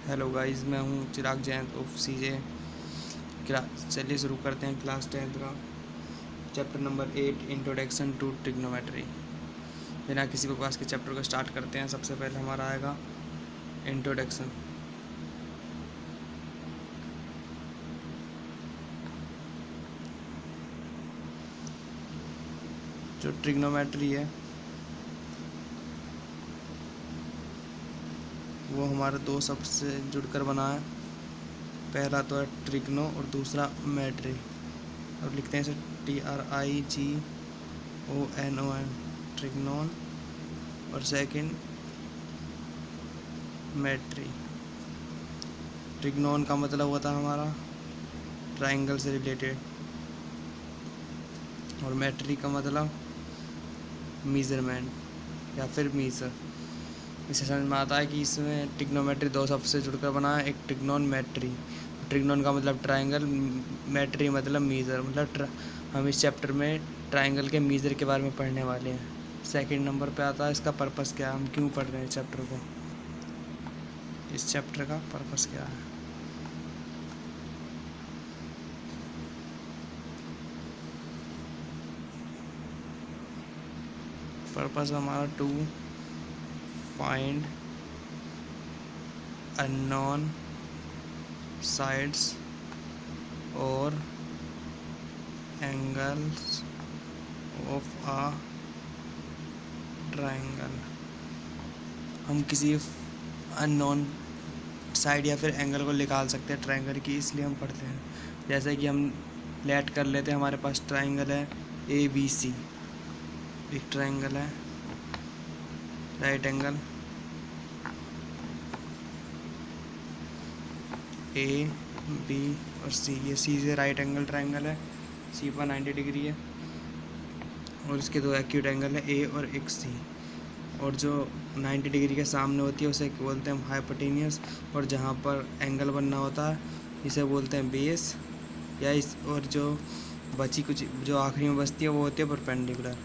Hello guys, मैं हूँ Chirag Jain of CJ class. चलिए शुरू करते हैं क्लास 10th का chapter number 8 introduction to trigonometry. बिना किसी बकवास के चैप्टर को स्टार्ट करते हैं। सबसे पहले हमारा आएगा इंट्रोडक्शन। जो ट्रिग्नोमेट्री है वो हमारे दो शब्द से जुड़कर बना है। पहला तो है ट्रिग्नो और दूसरा मैट्री। अब लिखते हैं इसे TRIGONON, ट्रिग्नोन, और सेकंड मैट्री। ट्रिग्नोन का मतलब होता है हमारा ट्राइंगल से रिलेटेड, और मैट्री का मतलब मीज़रमेंट या फिर मीज़र। इससे समझ में आता है कि इसमें ट्रिग्नोमेट्री दो शब्द से जुड़कर बना है। एक ट्रिग्नोन मैट्री। ट्रिग्नोन का मतलब ट्राइंगल, मैट्री मतलब मीज़र। मतलब हम इस चैप्टर में ट्राइंगल के मीज़र के बारे में पढ़ने वाले हैं। सेकंड नंबर पे आता है इसका पर्पस क्या है, हम क्यों पढ़ रहे हैं चैप्टर को, इस चैप्टर का पर्पस क्या है। पर्पस हमारा टू फाइंड अननोन साइड्स और एंगल्स ऑफ आ ट्राइंगल। हम किसी अननोन साइड या फिर एंगल को निकाल सकते हैं ट्राइंगल की, इसलिए हम पढ़ते हैं। जैसे कि हम लेट कर लेते हैं, हमारे पास ट्राइंगल है ABC। एक ट्राइंगल है राइट एंगल AB और C। ये C से राइट एंगल ट्राइंगल है, C पर 90 डिग्री है, और इसके दो एक्यूट एंगल है A और एक C। और जो 90 डिग्री के सामने होती है उसे बोलते हैं हाइपोटेनियस, और जहाँ पर एंगल बनना होता है इसे बोलते हैं बेस या इस। और जो बची कुछ जो आखिरी में बचती है वो होती है परपेंडिकुलर।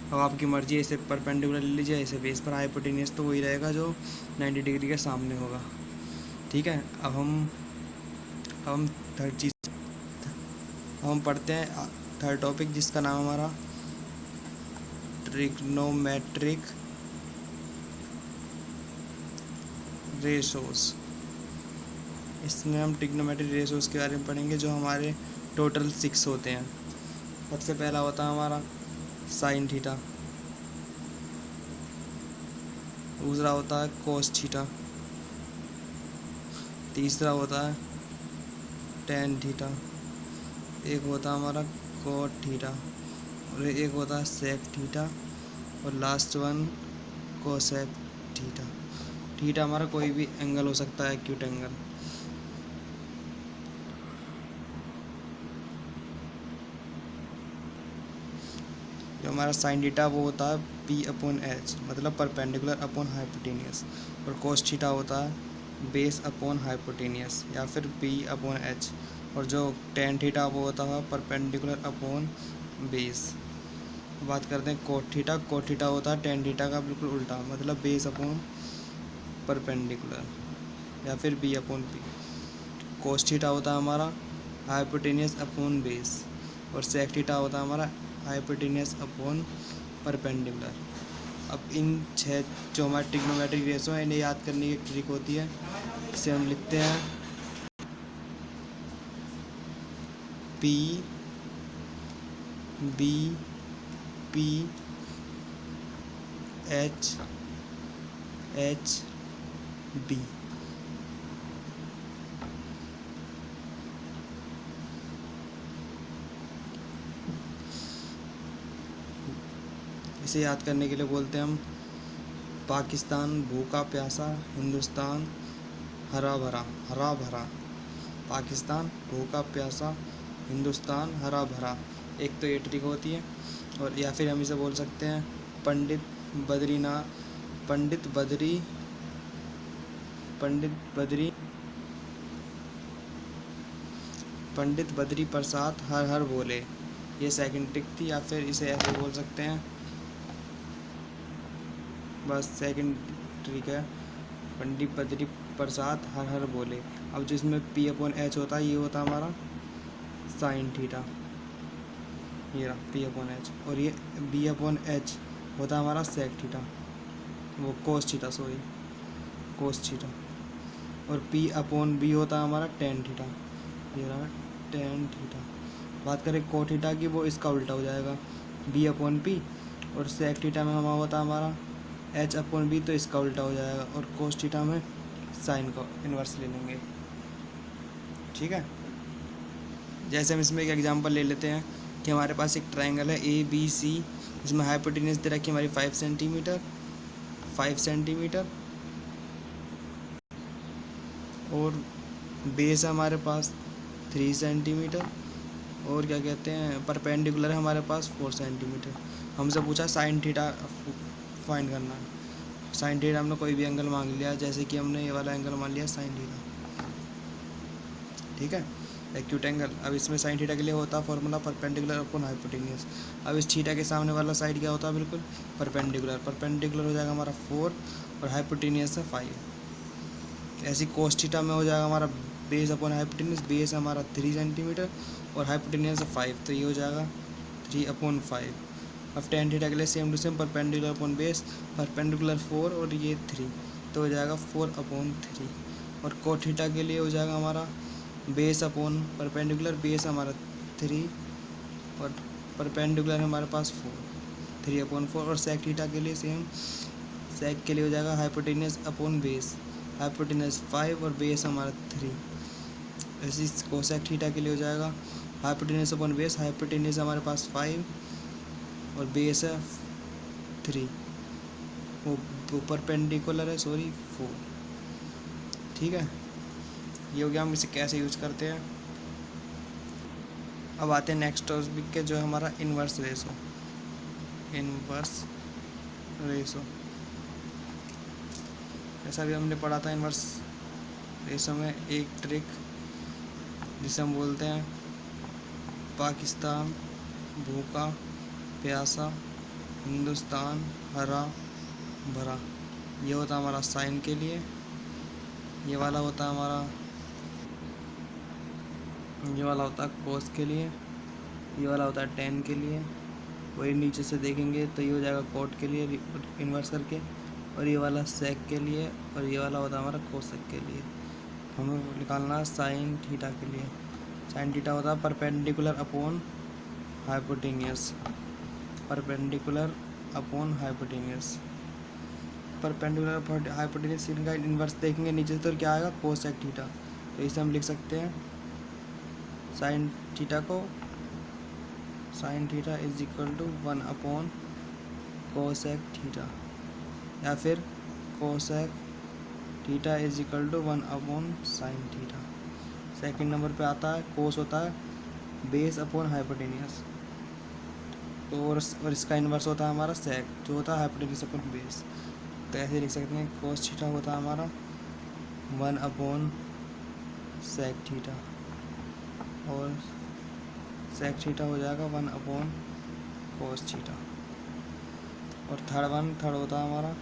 अब आपकी मर्जी है, इसे परपेंडिकुलर ले लीजिए, इसे बेस पर। हाइपोटेनियस तो वही रहेगा जो 90 डिग्री के सामने होगा। ठीक है। अब हम थर्ड चीज़ हम पढ़ते हैं थर्ड टॉपिक, जिसका नाम हमारा ट्रिग्नोमेट्रिक रेशोस। इसमें हम ट्रिग्नोमेट्रिक रेशोस के बारे में पढ़ेंगे, जो हमारे टोटल 6 होते हैं। सबसे पहला होता है हमारा साइन थीटा, दूसरा होता है कोस थीटा, तीसरा होता है टेन थीटा, एक होता है हमारा कोट थीटा, और एक होता है सेक थीटा, और last one cosec theta. Theta हमारा कोई भी एंगल हो सकता है, एक्यूट एंगल। जो हमारा साइन थीटा वो होता है P/H, मतलब परपेंडिकुलर अपॉन हाइपोटेनियस, और कोस थीटा होता है बेस अपॉन हाइपोटेनियस या फिर P/H, और जो टेन थीटा वो होता है परपेंडिकुलर अपॉन बेस। बात करते हैं कोट थीटा। कोट थीटा होता है टेन थीटा का बिल्कुल उल्टा, मतलब बेस अपॉन परपेंडिकुलर या फिर B/P। कोस थीटा होता है हमारा हाइपोटेनियस अपॉन बेस, और सेक थीटा होता है हमारा हाइपोटेनियस अपॉन परपेंडिकुलर। अब इन 6 जो हमारे ट्रिग्नोमेट्रिक रेशो हैं, इन्हें याद करने की एक ट्रिक होती है। इसे हम लिखते हैं PBPHHB। इसे याद करने के लिए बोलते हैं हम पाकिस्तान भूखा प्यासा, हिंदुस्तान हरा भरा। हरा भरा, पाकिस्तान भूखा प्यासा, हिंदुस्तान हरा भरा। एक तो ये ट्रिक होती है। और या फिर हम इसे बोल सकते हैं पंडित बद्री प्रसाद हर हर बोले। ये सेकंड ट्रिक थी। या फिर इसे ऐसे बोल सकते हैं, बस सेकंड ट्रिक है, पंडित बद्री बरसात हर हर बोले। अब जिसमें पी अपॉन एच होता है ये होता है हमारा साइन थीटा, ये रहा पी अपॉन एच, और ये बी अपॉन एच होता है हमारा सेक थीटा, वो cos theta, sorry cos theta, और पी अपॉन बी होता है हमारा टेन थीटा, ये रहा टेन थीटा। बात करें को थीटा की, वो इसका उल्टा हो जाएगा बी अपॉन पी, और सेक थीटा में हमारा होता है हमारा एच अपॉन बी, तो इसका उल्टा हो जाएगा, और कोस थीटा में साइन का इन्वर्स ले लेंगे। ठीक है, जैसे हम इसमें एक एग्जांपल ले लेते हैं कि हमारे पास एक ट्रायंगल है ए बी सी, जिसमें हाइपोटेन्यूज दे रखी है हमारी 5 सेंटीमीटर, और बेस है हमारे पास 3 सेंटीमीटर, और क्या कहते हैं परपेंडिकुलर है हमारे पास 4 सेंटीमीटर। हमसे पूछा साइन थीटा फाइंड करना है। साइन थीटा हमने कोई भी एंगल मांग लिया, जैसे कि हमने ये वाला एंगल मान लिया साइन थीटा। ठीक है, एक्यूट एंगल। अब इसमें साइन थीटा के लिए होता है फॉर्मूला परपेंडिकुलर अपॉन हाइपोटेन्यूज। अब इस थीटा के सामने वाला साइड क्या होता है, बिल्कुल परपेंडिकुलर हो जाएगा हमारा 4, और हाइपोटेन्यूज है 5। ऐसी कोस थीटा में हो जाएगा हमारा बेस अपॉन हाइपोटेन्यूज, बेस हमारा 3 सेंटीमीटर और हाइपोटेन्यूज 5, तो ये हो जाएगा 3/5। अब टेन थीटा के लिए same to same perpendicular upon base, perpendicular 4 और ये 3, तो हो जाएगा 4/3। और कोट थीटा के लिए हो जाएगा हमारा बेस अपॉन परपेंडिकुलर, बेस हमारा 3 और परपेंडिकुलर हमारे पास 3/4। और सेक थीटा के लिए सेम, सेक के लिए हो जाएगा हाइपोटेन्यूज अपॉन बेस, हाइपोटेन्यूज 5 और बेस हमारा 3। ऐसे कोसेक थीटा के लिए हो जाएगा हाइपोटेन्यूज अपॉन बेस, हाइपोटेन्यूज हमारे पास 5 और बेस है 3, वो परपेंडिकुलर है, सॉरी 4। ठीक है, ये हो गया हम इसे कैसे यूज करते हैं। अब आते हैं नेक्स्ट टॉपिक के, जो है हमारा इन्वर्स रेशो। ऐसा भी हमने पढ़ा था इन्वर्स रेशो में एक ट्रिक, जिसे हम बोलते हैं पाकिस्तान भूखा प्यासा, हिंदुस्तान हरा भरा। ये होता है हमारा साइन के लिए, ये वाला होता है हमारा, ये वाला होता है कोस के लिए, ये वाला होता है टेन के लिए। वही नीचे से देखेंगे तो ये हो जाएगा कोट के लिए इन्वर्स करके, और ये वाला सेक के लिए, और ये वाला होता है हमारा कोसेक के लिए। हमें निकालना है साइन थीटा के लिए। साइन थीटा होता है perpendicular upon hypotenuse, perpendicular upon hypotenuse, perpendicular hypotenuse का इन्वर्स देखेंगे नीचे से तो क्या आएगा कोसेक थीटा। तो इसे हम लिख सकते हैं साइन थीटा को, sine theta is equal to 1/cos theta, या फिर cosec theta is equal to 1/sin theta. Second number पे आता है कोस होता है बेस अपॉन हाइपोटेन्यूज, और इसका इन्वर्स होता है हमारा सेक, जो होता है हाइपोटेन्यूज अपॉन बेस। तो ऐसे लिख सकते हैं कोस थीटा होता है हमारा 1/sec थीटा, और सेक थीटा हो जाएगा 1/cos थीटा। और थर्ड होता है हमारा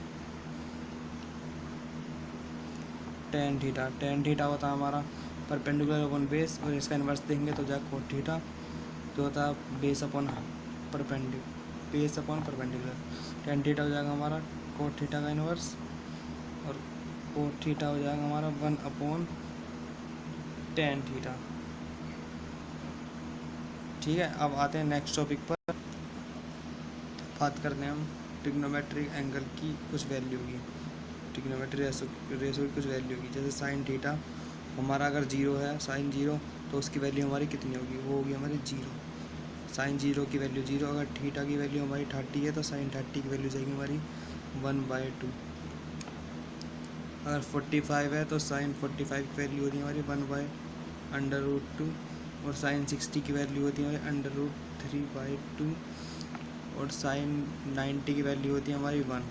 टेन थीटा। टेन थीटा होता है हमारा परपेंडिकुलर अपॉन बेस, और इसका इन्वर्स देंगे तो जाएगा कोट थीटा, जो होता है base upon perpendicular. Tan theta हो जाएगा हमारा कोट थीटा का इन्वर्स, और कोट थीटा हो जाएगा हमारा 1/tan थीटा। ठीक है, अब आते हैं नेक्स्ट टॉपिक पर, बात करते हैं हम ट्रिग्नोमेट्रिक एंगल की कुछ वैल्यू की, ट्रिग्नोमेट्रिक रेशो की कुछ वैल्यू की। जैसे साइन थीटा हमारा अगर 0 है, साइन 0, तो उसकी वैल्यू हमारी कितनी होगी, वो होगी हमारी 0। साइन 0 की वैल्यू 0, अगर थीटा की वैल्यू हमारी 30 है तो साइन 30 की वैल्यू जाएगी हमारी 1/2। अगर 45 है तो साइन 45 की वैल्यू होती है हमारी 1/√2, और साइन 60 की वैल्यू होती है हमारी √3/2, और साइन 90 की वैल्यू होती है हमारी 1।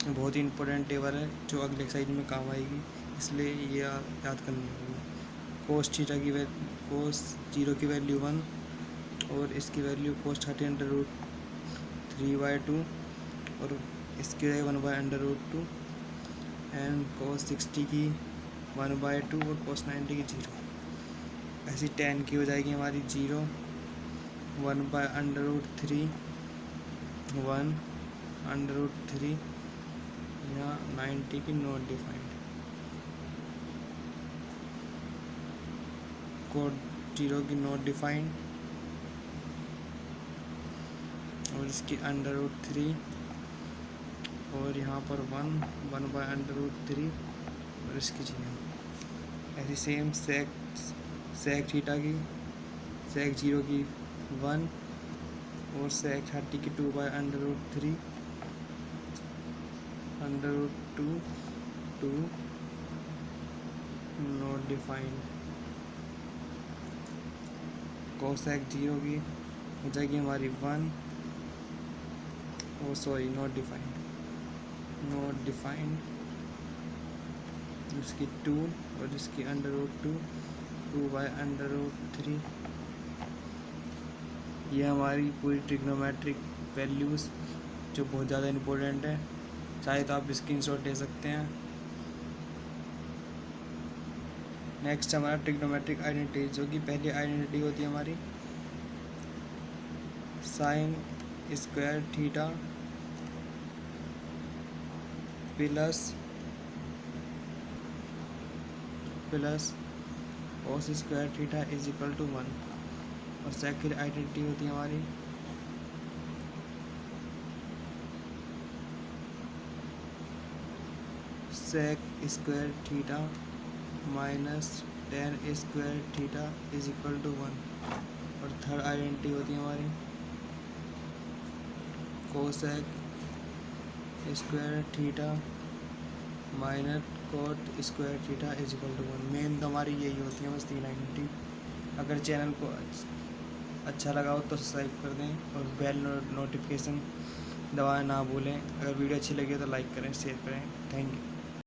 बहुत ही इंपॉर्टेंट टेबल है जो अगले एक्सरसाइज में काम आएगी, इसलिए ये याद करनी होगी। कोस थीटा की कोस 0 की वैल्यू 1, और इसकी वैल्यू कोस 30 √3/2, और इसकी 1/√2, एंड cos 60 की 1/2 और cos 90 की 0। ऐसी tan की हो जाएगी हमारी 0, 1/√3, 1/√3, यहाँ 90 की नॉट डिफाइंड, cot 0 की नॉट डिफाइंड और इसकी √3 और यहाँ पर 1/√3 और इसकी 0। ऐसी सेम sec थीटा की sec 0 की 1 और sec 30 की 2/√3 √2 नॉट डिफाइंड। cosec 0 की हो जाएगी हमारी 1 और सॉरी नॉट डिफाइंड इसकी 2 और इसकी √2 2/√3। ये हमारी पूरी ट्रिग्नोमेट्रिक वैल्यूज़ जो बहुत ज़्यादा इम्पोर्टेंट है, चाहे तो आप स्क्रीनशॉट ले सकते हैं। नेक्स्ट हमारा ट्रिग्नोमेट्रिक आइडेंटिटी, जो कि पहली आइडेंटिटी होती है हमारी sine square theta plus cos square theta is equal to 1। और सेकंड आइडेंटिटी होती है हमारी sec square theta minus tan square theta is equal to 1। और थर्ड आइडेंटिटी होती है हमारी cosec square theta minus cot square theta is equal to 1। Main तो हमारी यही होती है बस 3 आइडेंटिटी। अगर चैनल को अच्छा लगा हो तो सब्सक्राइब कर दें और बेल नोटिफिकेशन दबाना ना भूलें। अगर वीडियो अच्छी लगी हो तो लाइक करें, शेयर करें। Thank you.